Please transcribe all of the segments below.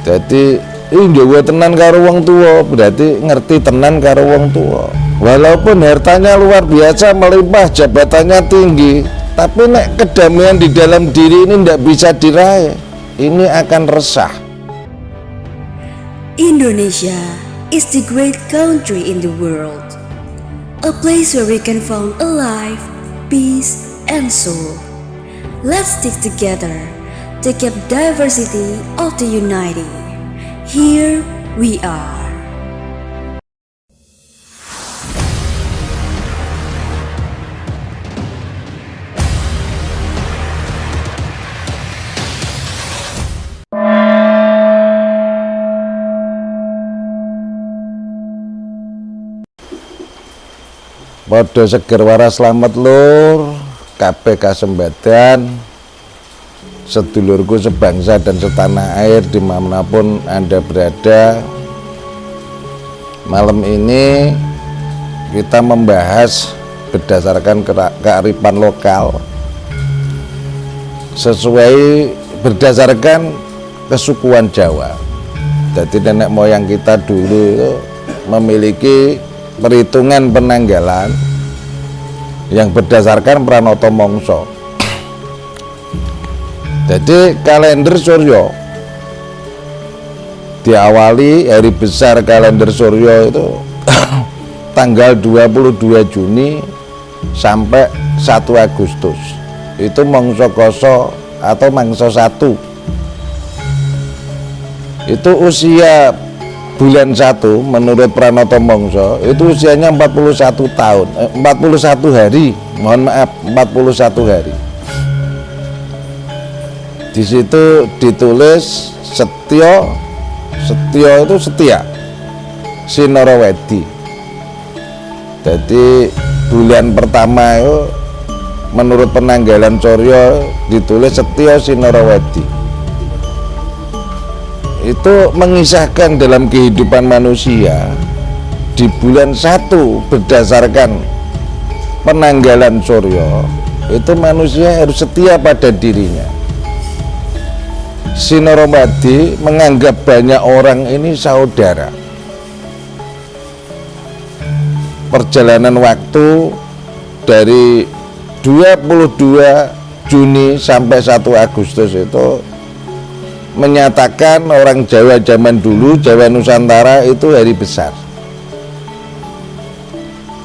Jadi njawa tenan karo wong tua, berarti ngerti tenan karo wong tua. Walaupun hartanya luar biasa melimpah, jabatannya tinggi, tapi nek kedamaian di dalam diri ini tidak bisa diraih, ini akan resah. Indonesia is the great country in the world, a place where we can find a life, peace, and soul. Let's stick together to keep diversity of the uniting. Here we are. Podo seger waras selamat lur, kabeh kasembadan, sedulurku sebangsa dan setanah air dimanapun Anda berada. Malam ini kita membahas berdasarkan kearifan lokal, sesuai berdasarkan kesukuan Jawa. Jadi nenek moyang kita dulu itu memiliki perhitungan penanggalan yang berdasarkan Pranoto Mongso. Jadi kalender Suryo diawali hari besar kalender Suryo itu tanggal 22 Juni sampai 1 Agustus. Itu Mongso Koso atau Mangso 1. Itu usia bulan 1 menurut Pranoto Mongso itu usianya 41 tahun, 41 hari, mohon maaf, 41 hari. Di situ ditulis Setyo, Setyo itu setia, Sinorowedi. Jadi bulan pertama itu menurut penanggalan Suryo ditulis Setyo Sinorowedi. Itu mengisahkan dalam kehidupan manusia di bulan 1 berdasarkan penanggalan Suryo itu manusia harus setia pada dirinya. Sinorowedi menganggap banyak orang ini saudara. Perjalanan waktu dari 22 Juni sampai 1 Agustus itu menyatakan orang Jawa zaman dulu, Jawa Nusantara itu hari besar.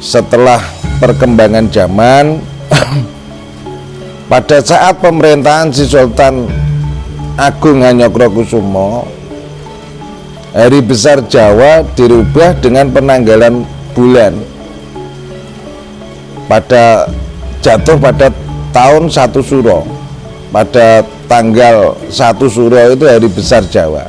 Setelah perkembangan zaman pada saat pemerintahan si Sultan Agung Hanyokrokusumo, hari besar Jawa dirubah dengan penanggalan bulan pada jatuh pada tahun 1 Suro. Pada tanggal 1 Suro itu hari besar Jawa.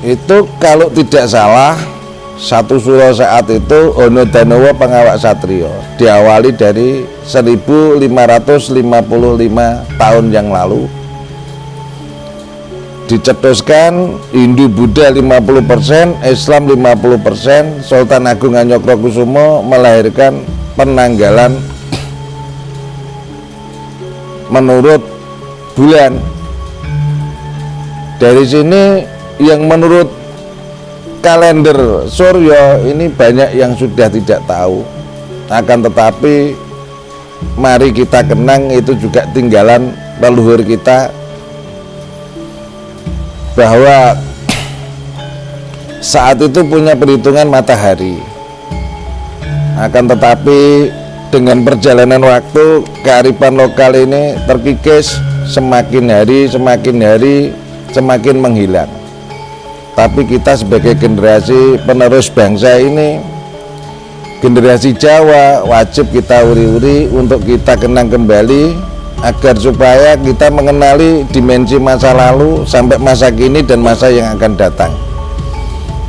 Itu kalau tidak salah 1 Suro saat itu Ono Danowo Pangawak Satrio, diawali dari 1555 tahun yang lalu. Dicetuskan Hindu Buddha 50%, Islam 50%. Sultan Agung Hanyokrokusumo melahirkan penanggalan menurut bulan. Dari sini yang menurut kalender Suryo ini banyak yang sudah tidak tahu. Akan tetapi mari kita kenang itu juga tinggalan leluhur kita, bahwa saat itu punya perhitungan matahari. Akan tetapi dengan perjalanan waktu, kearifan lokal ini terkikis, semakin hari semakin menghilang. Tapi kita sebagai generasi penerus bangsa ini, generasi Jawa, wajib kita uri-uri untuk kita kenang kembali, agar supaya kita mengenali dimensi masa lalu sampai masa kini dan masa yang akan datang.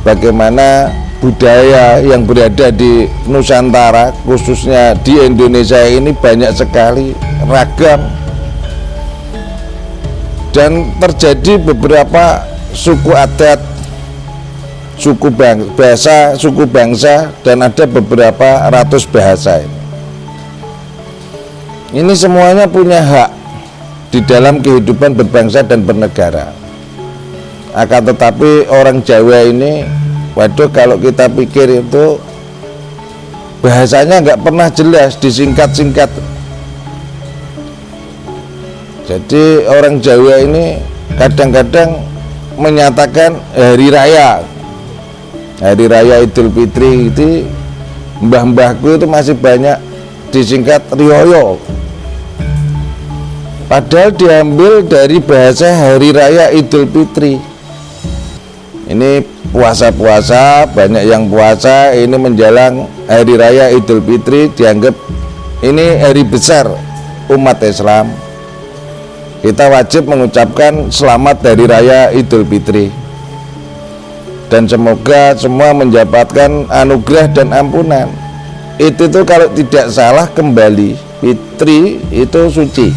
Bagaimana budaya yang berada di Nusantara, khususnya di Indonesia ini banyak sekali, ragam, dan terjadi beberapa suku adat, suku bangsa, dan ada beberapa ratus bahasa. Ini semuanya punya hak di dalam kehidupan berbangsa dan bernegara. Akan tetapi orang Jawa ini, waduh, kalau kita pikir itu bahasanya nggak pernah jelas, disingkat-singkat. Jadi orang Jawa ini kadang-kadang menyatakan hari raya Idul Fitri itu, mbah-mbahku itu masih banyak disingkat Rioyo, padahal diambil dari bahasa hari raya Idul Fitri. Ini puasa-puasa, banyak yang puasa, ini menjelang hari raya Idul Fitri, dianggap ini hari besar umat Islam. Kita wajib mengucapkan selamat hari raya Idul Fitri, dan semoga semua mendapatkan anugerah dan ampunan. Itu tuh kalau tidak salah kembali, Fitri itu suci.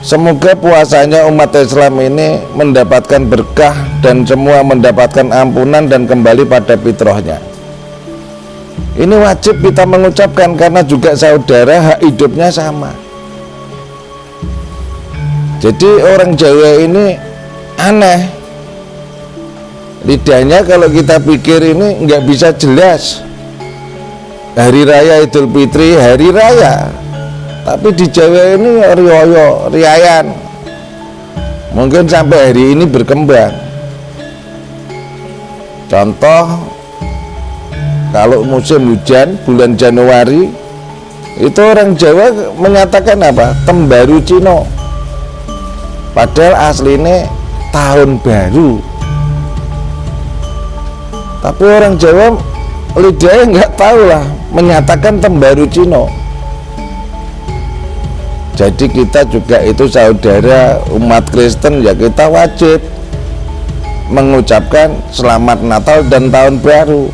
Semoga puasanya umat Islam ini mendapatkan berkah dan semua mendapatkan ampunan dan kembali pada fitrahnya. Ini wajib kita mengucapkan karena juga saudara, hak hidupnya sama. Jadi orang Jawa ini aneh, lidahnya kalau kita pikir ini nggak bisa jelas. Hari raya Idul Fitri, hari raya, tapi di Jawa ini rioyo, riayan. Mungkin sampai hari ini berkembang. Contoh, kalau musim hujan bulan Januari, itu orang Jawa menyatakan apa? Tembaru Cino, padahal aslinya tahun baru. Tapi orang Jawa lidahnya nggak tahu lah, menyatakan Tembaru Cino. Jadi kita juga itu saudara umat Kristen, ya kita wajib mengucapkan selamat Natal dan Tahun Baru.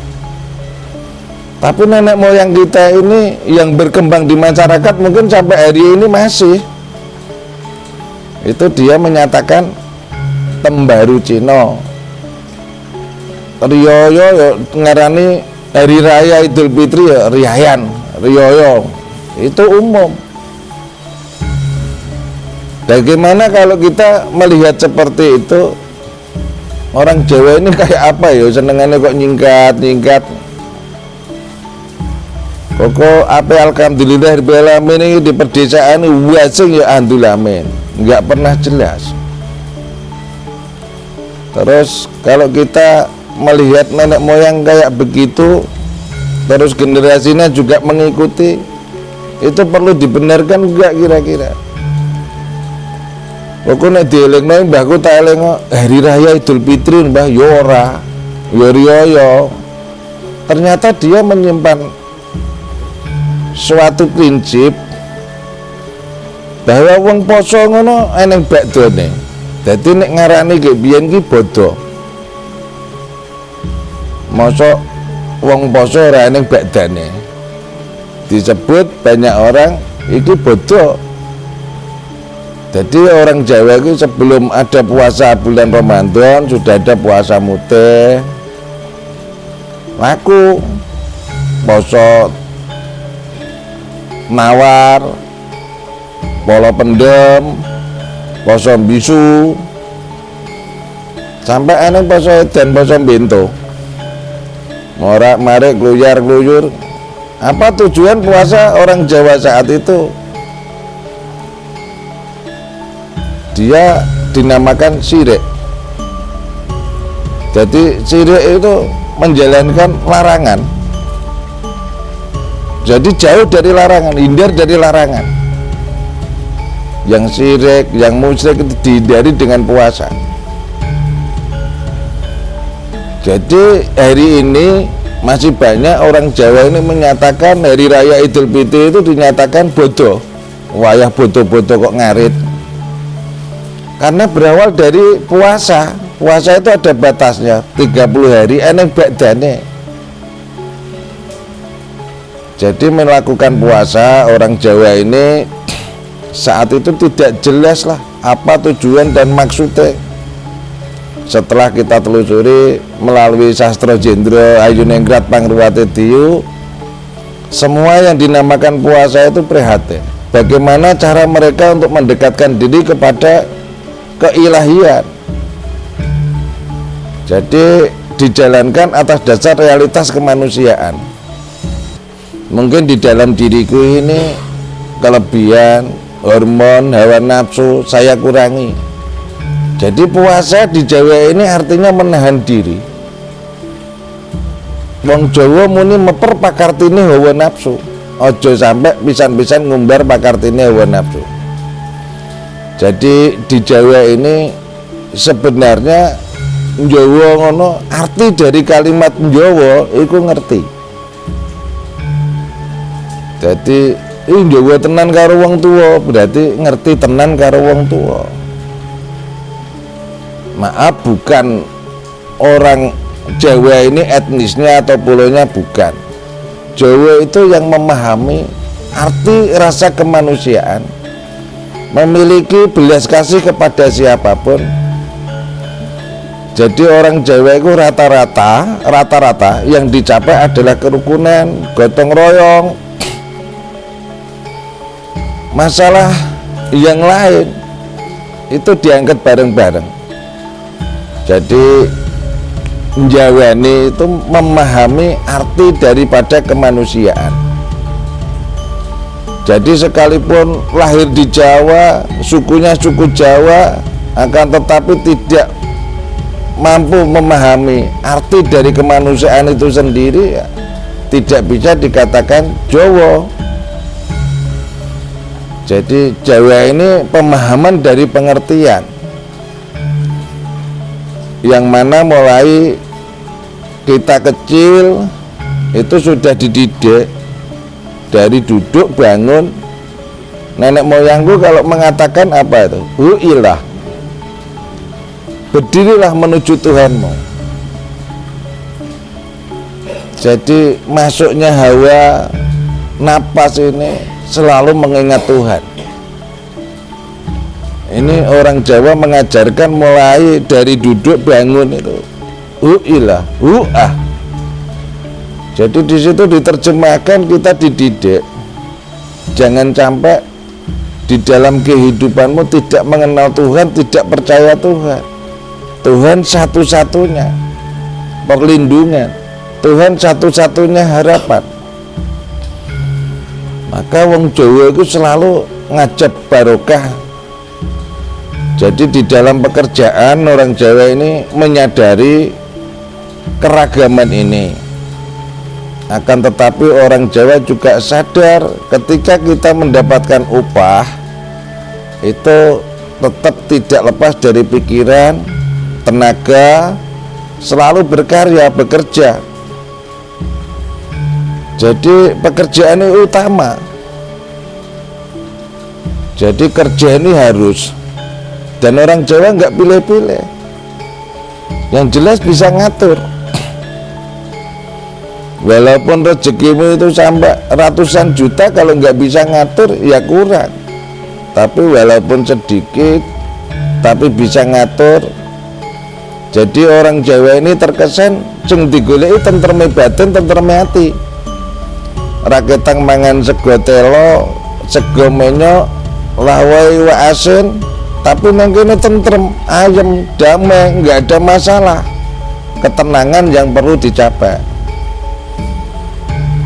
Tapi nenek moyang kita ini yang berkembang di masyarakat mungkin sampai hari ini masih, itu dia menyatakan Tembaru Cino. Rioyo ngarani hari raya Idul Fitri ya riayan, rioyo, itu umum. Bagaimana kalau kita melihat seperti itu, orang Jawa ini kayak apa ya, senengannya kok nyingkat. Pokok apa alhamdulillah ini di perdesaan wasing ya andulamin, nggak pernah jelas. Terus kalau kita melihat nenek moyang kayak begitu, terus generasinya juga mengikuti, itu perlu dibenarkan enggak kira-kira? Pokoknya dielingno mbahku tak elingo hari raya Idul Fitri mbah yora, yo. Ternyata dia menyimpan suatu prinsip bahwa wong poso ngono eneng bakdone. Dadi nek ngarani ge biyen ki bodoh. Mosok wong poso ora eneng bakdane. Disebut banyak orang iki bodoh. Jadi orang Jawa itu sebelum ada puasa bulan Ramadan sudah ada puasa mutih, laku poso nawar, polo pendem, poso bisu, sampai eneng poso edan, poso bento, morak marik gluyar gluyur. Apa tujuan puasa orang Jawa saat itu? Dia dinamakan sirik. Jadi sirik itu menjalankan larangan. Jadi jauh dari larangan, hindar dari larangan. Yang sirik, yang musyrik itu dihindari dengan puasa. Jadi hari ini masih banyak orang Jawa ini menyatakan hari raya Idul Fitri itu dinyatakan bodoh. Wayah bodoh-bodoh kok ngarit. Karena berawal dari puasa. Puasa itu ada batasnya 30 hari eneng bakdane. Jadi melakukan puasa orang Jawa ini saat itu tidak jelas lah apa tujuan dan maksudnya. Setelah kita telusuri melalui Sastra Jendra Ayunenggrat Pangruwate Diyu, semua yang dinamakan puasa itu prihatin. bagaimana cara mereka untuk mendekatkan diri kepada keilahian. Jadi dijalankan atas dasar realitas kemanusiaan. Mungkin di dalam diriku ini kelebihan, hormon, hawa nafsu saya kurangi. Jadi puasa di Jawa ini artinya menahan diri. Wong Jawa muni meper pakartine hawa nafsu. Ojo sampai pisan-pisan ngumbar pakartine hawa nafsu. Jadi di Jawa ini sebenarnya Jawa ngono, arti dari kalimat Jawa iku ngerti. Jadi Jawa tenan karo wong tua, berarti ngerti tenan karo wong tua. Maaf, bukan orang Jawa ini etnisnya atau pulonya, bukan. Jawa itu yang memahami arti rasa kemanusiaan, memiliki belas kasih kepada siapapun. Jadi orang Jawa itu rata-rata yang dicapai adalah kerukunan, gotong royong. Masalah yang lain itu diangkat bareng-bareng. Jadi Jawani itu memahami arti daripada kemanusiaan. Jadi sekalipun lahir di Jawa, sukunya suku Jawa, akan tetapi tidak mampu memahami arti dari kemanusiaan itu sendiri, ya, tidak bisa dikatakan Jawa. Jadi Jawa ini pemahaman dari pengertian, yang mana mulai kita kecil itu sudah dididik dari duduk bangun. Nenek moyangku kalau mengatakan apa itu? Hu'ilah, berdirilah menuju Tuhanmu. Jadi masuknya hawa napas ini selalu mengingat Tuhan. Ini orang Jawa mengajarkan mulai dari duduk bangun itu hu'ilah, hu'ah. Jadi di situ diterjemahkan kita dididik. Jangan sampai di dalam kehidupanmu tidak mengenal Tuhan, tidak percaya Tuhan. Tuhan satu-satunya perlindungan, Tuhan satu-satunya harapan. Maka wong Jawa itu selalu ngajak barokah. Jadi di dalam pekerjaan orang Jawa ini menyadari keragaman ini. Akan tetapi orang Jawa juga sadar ketika kita mendapatkan upah itu tetap tidak lepas dari pikiran, tenaga, selalu berkarya, bekerja. Jadi pekerjaan ini utama. Jadi kerja ini harus. Dan orang Jawa nggak pilih-pilih. Yang jelas bisa ngatur. Walaupun rezekimu itu sampai ratusan juta, kalau nggak bisa ngatur ya kurang. Tapi walaupun sedikit, tapi bisa ngatur. Jadi orang Jawa ini terkesan sing digoleki tentreme batin, tentreme ati. Raketang mangan sego telo, sego menyo, lawai wa asin, tapi mungkin tentrem, ayem, damai, nggak ada masalah. Ketenangan yang perlu dicapai.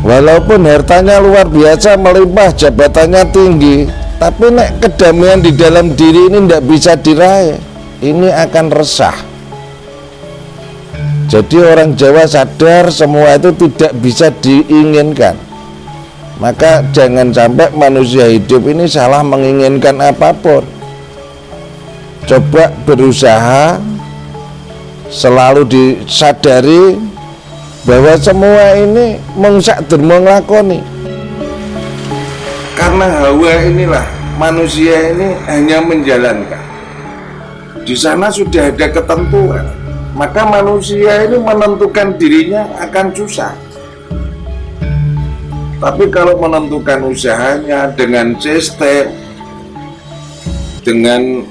Walaupun hartanya luar biasa, melimpah, jabatannya tinggi, tapi nek kedamaian di dalam diri ini tidak bisa diraih, ini akan resah. Jadi orang Jawa sadar semua itu tidak bisa diinginkan. Maka jangan sampai manusia hidup ini salah menginginkan apapun. Coba berusaha, selalu disadari bahwa semua ini mengsak dermo nglakoni. Karena hawa inilah manusia ini hanya menjalankan. Di sana sudah ada ketentuan, maka manusia ini menentukan dirinya akan susah. Tapi kalau menentukan usahanya dengan sistem, dengan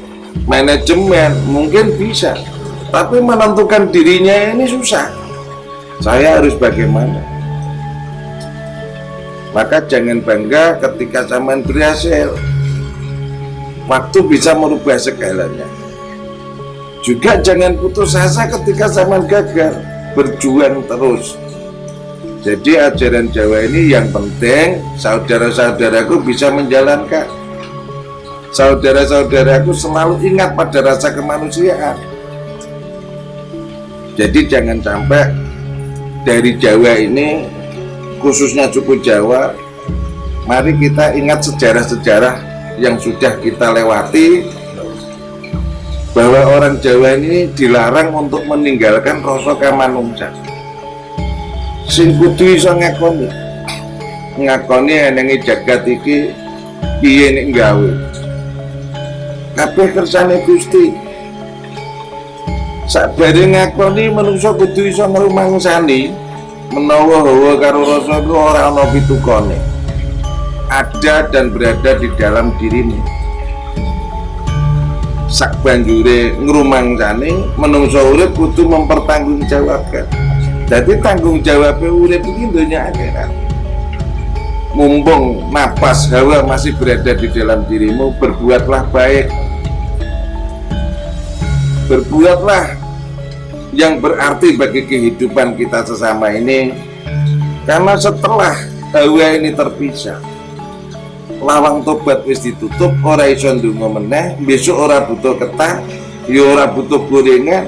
manajemen mungkin bisa. Tapi menentukan dirinya ini susah. Saya harus bagaimana? Maka jangan bangga ketika sampean berhasil. Waktu bisa merubah segalanya. Juga jangan putus asa ketika sampean gagal. Berjuang terus. Jadi ajaran Jawa ini yang penting saudara-saudaraku bisa menjalankan. Saudara-saudaraku selalu ingat pada rasa kemanusiaan. Jadi jangan sampai dari Jawa ini, khususnya suku Jawa, mari kita ingat sejarah-sejarah yang sudah kita lewati, bahwa orang Jawa ini dilarang untuk meninggalkan rasa kamanungsa. Sing kudu iso ngakoni enenge jagat iki piye nek gawe. Kabeh kersane Gusti. Sakbare ngakoni manungsa kudu iso ngrumangsani menawa hawa karo rasa iku ora ana pitukane. Ada dan berada di dalam dirimu. Sak banjure ngrumangsani menungsa urip kudu mempertanggungjawabkan. Jadi tanggung jawab urip iki donya akhirat. Mumpung napas hawa masih berada di dalam dirimu, berbuatlah baik. Berbuatlah yang berarti bagi kehidupan kita sesama ini. Karena setelah hawa ini terpisah, lawang tobat wis ditutup, ora iso ndonga meneh, besok ora butuh ketah, ya ora butuh gorengan,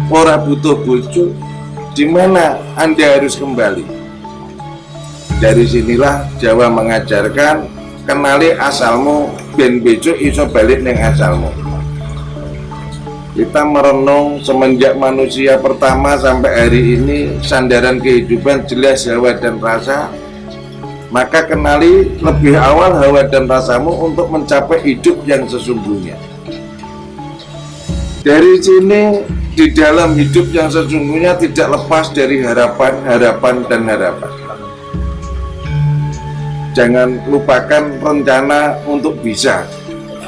ora butuh bojo. Di mana Anda harus kembali? Dari sinilah Jawa mengajarkan, kenali asalmu ben besok iso balik neng asalmu. Kita merenung semenjak manusia pertama sampai hari ini, sandaran kehidupan jelas hawa dan rasa. Maka kenali lebih awal hawa dan rasamu untuk mencapai hidup yang sesungguhnya. Dari sini, di dalam hidup yang sesungguhnya tidak lepas dari harapan, dan harapan. Jangan lupakan rencana untuk bisa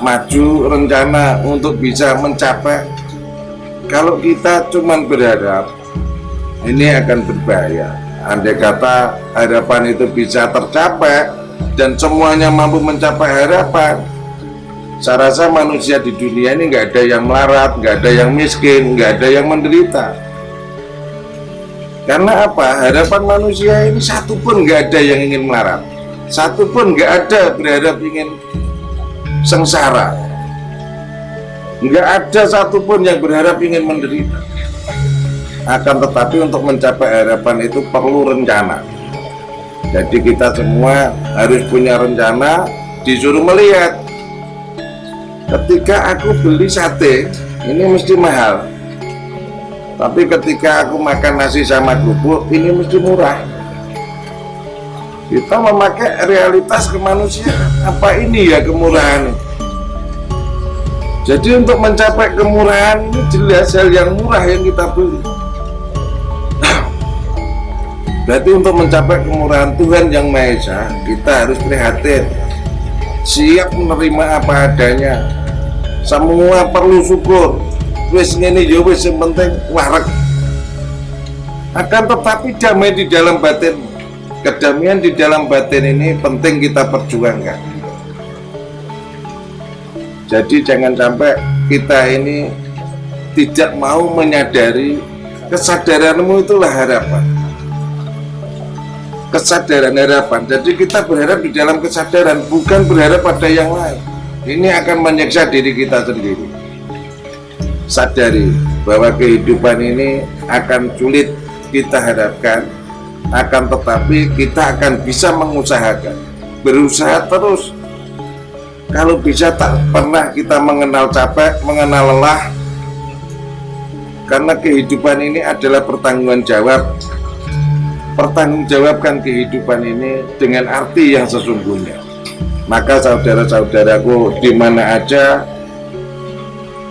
maju, rencana untuk bisa mencapai. Kalau kita cuma berharap, ini akan berbahaya. Andai kata harapan itu bisa tercapai dan semuanya mampu mencapai harapan, saya rasa manusia di dunia ini nggak ada yang melarat, nggak ada yang miskin, nggak ada yang menderita. Karena apa? Harapan manusia ini satu pun nggak ada yang ingin melarat, satu pun nggak ada berharap ingin sengsara, nggak ada satu pun yang berharap ingin menderita. Akan tetapi untuk mencapai harapan itu perlu rencana. Jadi kita semua harus punya rencana. Disuruh melihat, ketika aku beli sate ini mesti mahal, tapi ketika aku makan nasi sama kerupuk ini mesti murah. Kita memakai realitas kemanusiaan. Apa ini ya kemurahan? Jadi untuk mencapai kemurahan ini jelas hal yang murah yang kita beli. Berarti untuk mencapai kemurahan Tuhan yang Maha Esa, kita harus prihatin, siap menerima apa adanya. Semua perlu syukur. Wis ngene ya wis, yang penting wareg. Akan tetapi damai di dalam batin. Kedamaian di dalam batin ini penting kita perjuangkan. Jadi jangan sampai kita ini tidak mau menyadari kesadaranmu itulah harapan. Kesadaran harapan. Jadi kita berharap di dalam kesadaran, bukan berharap pada yang lain. Ini akan menyiksa diri kita sendiri. Sadari bahwa kehidupan ini akan sulit kita harapkan, akan tetapi kita akan bisa mengusahakan, berusaha terus. Kalau bisa tak pernah kita mengenal capek, mengenal lelah, karena kehidupan ini adalah pertanggungan jawab. Pertanggungjawabkan kehidupan ini dengan arti yang sesungguhnya. Maka saudara-saudaraku di mana aja,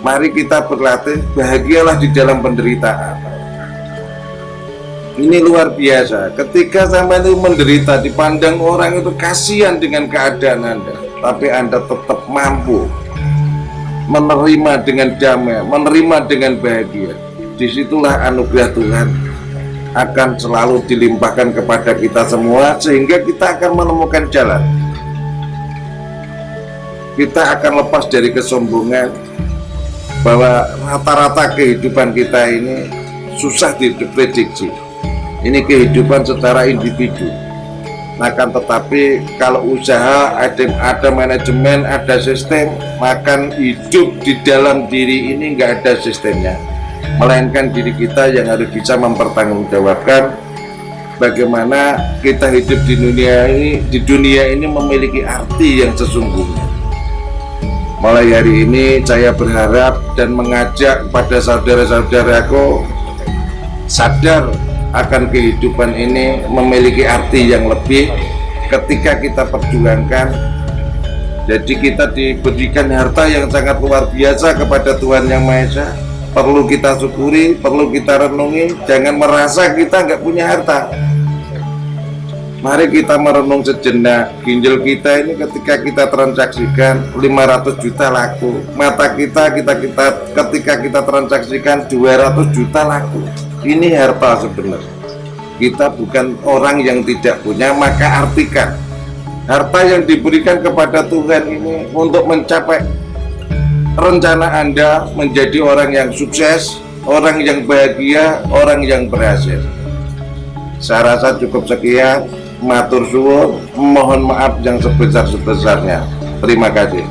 mari kita berlatih bahagialah di dalam penderitaan. Ini luar biasa. Ketika sampai itu menderita, dipandang orang itu kasihan dengan keadaan Anda, tapi Anda tetap mampu menerima dengan damai, menerima dengan bahagia. Disitulah anugerah Tuhan. akan selalu dilimpahkan kepada kita semua, sehingga kita akan menemukan jalan. Kita akan lepas dari kesombongan bahwa rata-rata kehidupan kita ini susah diprediksi. Ini kehidupan secara individu. Akan tetapi kalau usaha ada manajemen, ada sistem, maka hidup di dalam diri ini nggak ada sistemnya, melainkan diri kita yang harus bisa mempertanggungjawabkan bagaimana kita hidup di dunia ini memiliki arti yang sesungguhnya. Mulai hari ini saya berharap dan mengajak kepada saudara-saudaraku sadar akan kehidupan ini memiliki arti yang lebih ketika kita perjuangkan. Jadi kita diberikan harta yang sangat luar biasa kepada Tuhan Yang Maha Esa. Perlu kita syukuri, perlu kita renungi. Jangan merasa kita nggak punya harta. Mari kita merenung sejenak. Ginjal kita ini ketika kita transaksikan 500 juta laku. Mata kita ketika kita transaksikan 200 juta laku. Ini harta sebenarnya. Kita bukan orang yang tidak punya, maka artikan harta yang diberikan kepada Tuhan ini untuk mencapai rencana Anda menjadi orang yang sukses, orang yang bahagia, orang yang berhasil. Saya rasa cukup sekian. Matur suwun, mohon maaf yang sebesar-besarnya. Terima kasih.